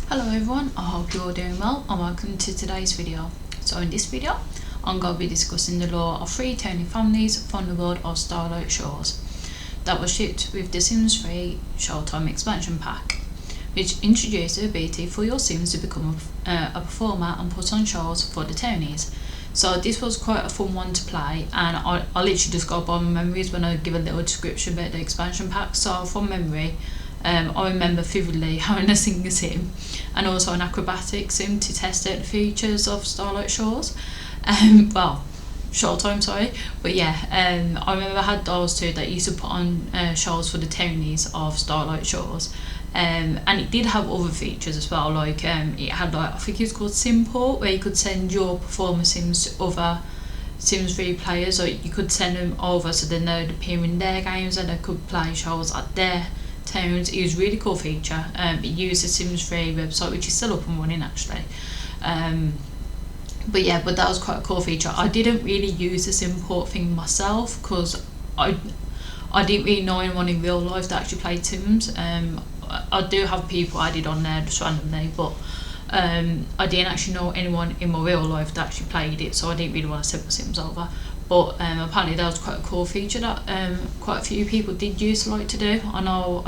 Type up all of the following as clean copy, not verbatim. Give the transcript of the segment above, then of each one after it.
Hello everyone, I hope you're all doing well and welcome to today's video. So in this video, I'm going to be discussing the lore of 3 Tony families from the world of Starlight Shores that was shipped with the Sims 3 Showtime expansion pack, which introduced the ability for your Sims to become a performer and put on shows for the Tonys. So this was quite a fun one to play, and I literally just go by my memories when I give a little description about the expansion pack. So from memory, I remember vividly having a singer sim and also an acrobatic sim to test out the features of Starlight Shores. Showtime, sorry. But yeah, I remember I had those two that used to put on shows for the Tonys of Starlight Shores. And it did have other features as well, like it had I think it was called Simport, where you could send your performer sims to other Sims 3 players, or you could send them over so then they'd appear in their games and they could play shows at their towns. It was a really cool feature. It used the Sims 3 website, which is still up and running actually. But that was quite a cool feature. I didn't really use this import thing myself because I didn't really know anyone in real life that actually played Sims. I do have people added on there just randomly, but I didn't actually know anyone in my real life that actually played it, so I didn't really want to send my Sims over. But apparently that was quite a cool feature that quite a few people did used to like to do. I know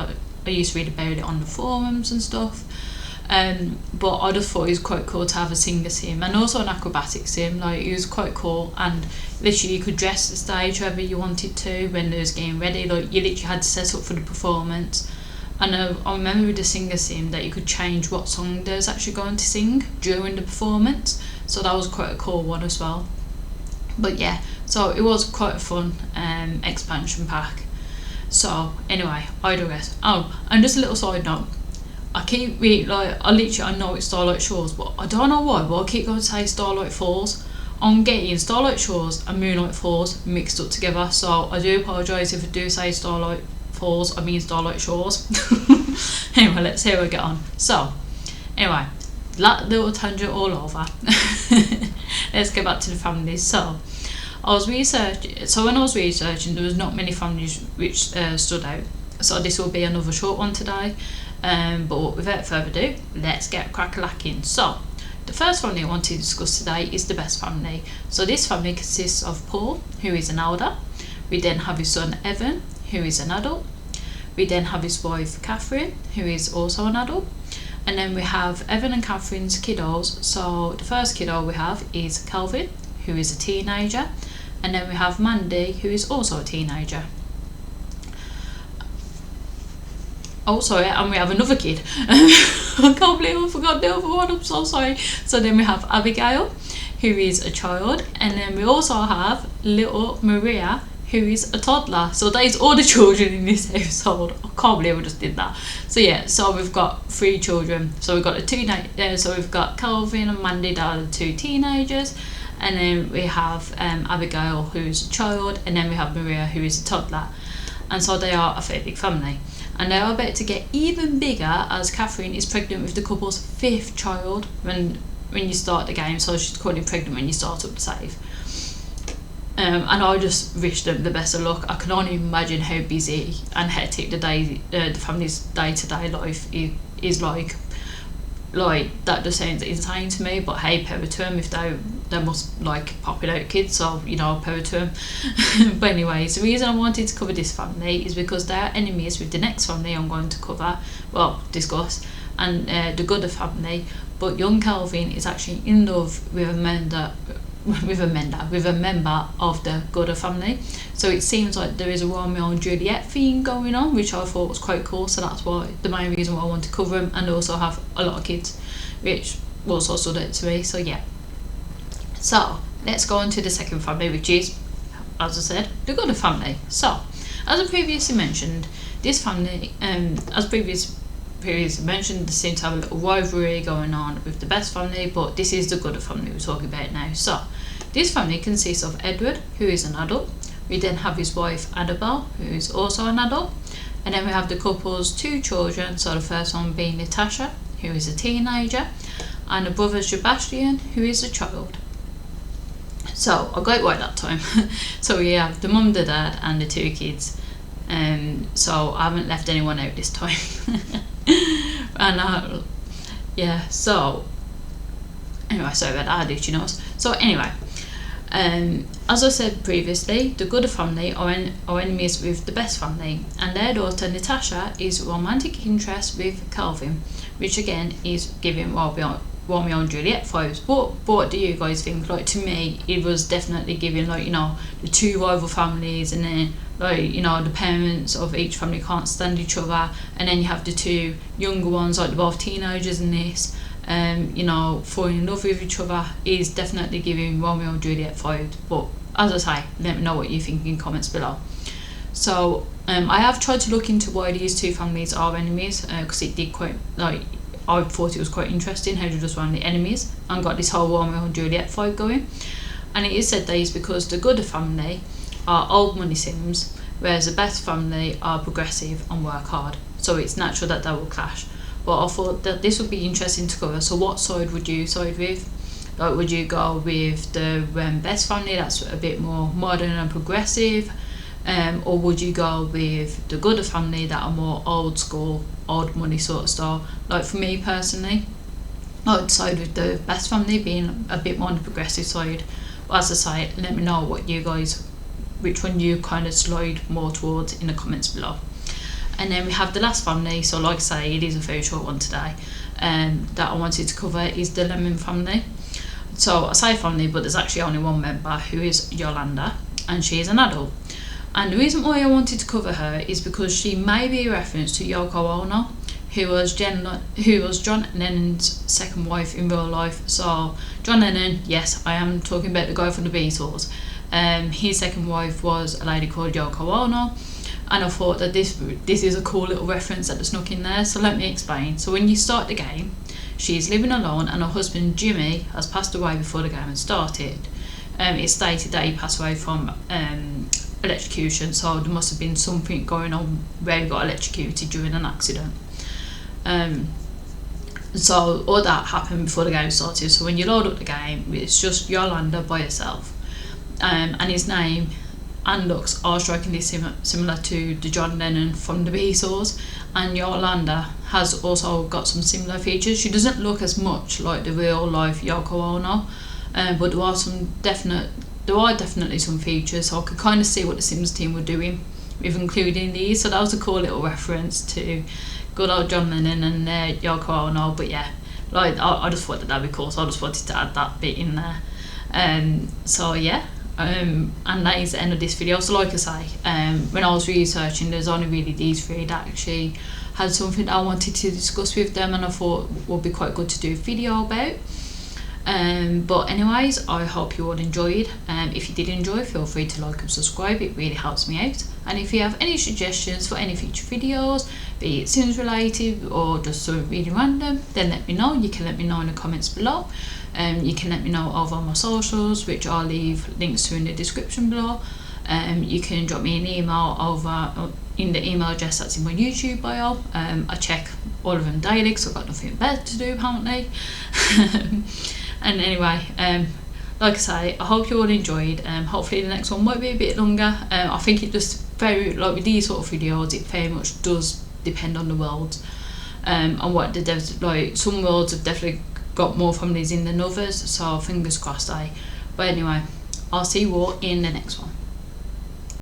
I used to read about it on the forums and stuff, but I just thought it was quite cool to have a singer sim and also an acrobatic sim. Like, it was quite cool, and literally you could dress the stage however you wanted to when it was getting ready. Like, you literally had to set up for the performance. And I remember with the singer sim that you could change what song there's actually going to sing during the performance, so that was quite a cool one as well. But yeah, so it was quite a fun expansion pack. So anyway, I digress. Oh, and just a little side note, I keep I know it's Starlight Shores, but I don't know why, but I keep going to say Starlight Falls. I'm getting Starlight Shores and Moonlight Falls mixed up together, so I do apologise if I do say Starlight Falls, I mean Starlight Shores. Anyway, let's see how we get on. So anyway, that little tangent all over. Let's get back to the families. So when I was researching, there was not many families which stood out, so this will be another short one today. But without further ado, let's get crack-a-lacking. So the first family I want to discuss today is the Best family. So this family consists of Paul, who is an elder. We then have his son Evan, who is an adult. We then have his wife Catherine, who is also an adult. And then we have Evan and Catherine's kiddos. So the first kiddo we have is Kelvin, who is a teenager. And then we have Mandy, who is also a teenager. Oh, sorry, and we have another kid. I can't believe I forgot the other one, I'm so sorry. So then we have Abigail, who is a child. And then we also have little Maria, who is a toddler. So that is all the children in this episode. I can't believe I just did that. So yeah, so we've got 3 children. So we've got so we've got Calvin and Mandy, that are the 2 teenagers, and then we have Abigail, who's a child, and then we have Maria, who is a toddler. And so they are a very big family, and they are about to get even bigger as Catherine is pregnant with the couple's 5th child when you start the game. So she's currently pregnant when you start up the save. And I just wish them the best of luck. I can only imagine how busy and hectic the family's day-to-day life is like. Like, that just sounds insane to me, but hey, power to them. If they must like popping out kids, so you know, power to them. But anyways, the reason I wanted to cover this family is because they are enemies with the next family I'm going to discuss, and the Gooder family. But young Calvin is actually in love with a member of the Gooder family. So it seems like there is a Romeo and Juliet theme going on, which I thought was quite cool. So that's why the main reason why I want to cover them, and also have a lot of kids, which also stood out to me. So yeah. So let's go on to the second family, which is, as I said, the Gooder family. So as I previously mentioned, this family, as previously mentioned, they seem to have a little rivalry going on with the Best family, but this is the Gooder family we're talking about now. So this family consists of Edward, who is an adult. We then have his wife Annabelle, who is also an adult. And then we have the couple's 2 children, so the first one being Natasha, who is a teenager, and the brother Sebastian, who is a child. So I got it right that time. So we have the mum, the dad, and the 2 kids. So I haven't left anyone out this time. And yeah, so anyway, sorry about that, did you know? So anyway, as I said previously, the good family are enemies with the best family, and their daughter Natasha is romantic interest with Calvin, which again is giving Romeo and Juliet vibes. But what do you guys think? Like, to me, it was definitely giving, like, you know, the two rival families, and then, like, you know, the parents of each family can't stand each other, and then you have the two younger ones, like they're both teenagers in this, you know, falling in love with each other. Is definitely giving Romeo and Juliet vibes. But as I say, let me know what you think in comments below. So I have tried to look into why these two families are enemies, because it did quite, like, I thought it was quite interesting how they just ran the enemies and got this whole Romeo and Juliet fight going. And it is said that is because the good family are old money Sims, whereas the best family are progressive and work hard. So it's natural that they will clash. But I thought that this would be interesting to cover. So what side would you side with? Like, would you go with the best family that's a bit more modern and progressive? Or would you go with the good family that are more old school, old money sort of style? Like, for me personally, I would side with the best family, being a bit more on the progressive side. But as I say, let me know what you guys, which one you kind of slide more towards in the comments below. And then we have the last family. So like I say, it is a very short one today, that I wanted to cover is the Lemon family. So I say family, but there's actually only one member, who is Yolanda, and she is an adult. And the reason why I wanted to cover her is because she may be a reference to Yoko Ono, who was John Lennon's second wife in real life. So John Lennon, yes, I am talking about the guy from the Beatles. His second wife was a lady called Yoko Ono, and I thought that this is a cool little reference that was snuck in there. So let me explain. So when you start the game, she is living alone, and her husband Jimmy has passed away before the game had started. It's stated that he passed away from electrocution, so there must have been something going on where he got electrocuted during an accident. So all that happened before the game started. So when you load up the game, it's just Yolanda by herself, and his name and looks are strikingly similar to the John Lennon from the Beatles. And Yolanda has also got some similar features. She doesn't look as much like the real life Yoko Ono, but there are definitely some features, so I could kind of see what the Sims team were doing with including these. So that was a cool little reference to good old John Lennon and Yoko Ono. But yeah, like, I just thought that that'd be cool, so I just wanted to add that bit in there. So yeah, and that is the end of this video. So like I say, when I was researching, there's only really these three that actually had something that I wanted to discuss with them, and I thought would be quite good to do a video about. But anyways, I hope you all enjoyed. If you did enjoy, feel free to like and subscribe, it really helps me out. And if you have any suggestions for any future videos, be it Sims related or just something really random, then let me know. You can let me know in the comments below. You can let me know over on my socials, which I'll leave links to in the description below. You can drop me an email over in the email address that's in my YouTube bio. I check all of them daily because I've got nothing better to do apparently. And anyway, like I say, I hope you all enjoyed. Hopefully the next one might be a bit longer. I think it just very, like with these sort of videos, it very much does depend on the world, and what the devs, like, some worlds have definitely got more families in than others, so fingers crossed. But anyway, I'll see you all in the next one.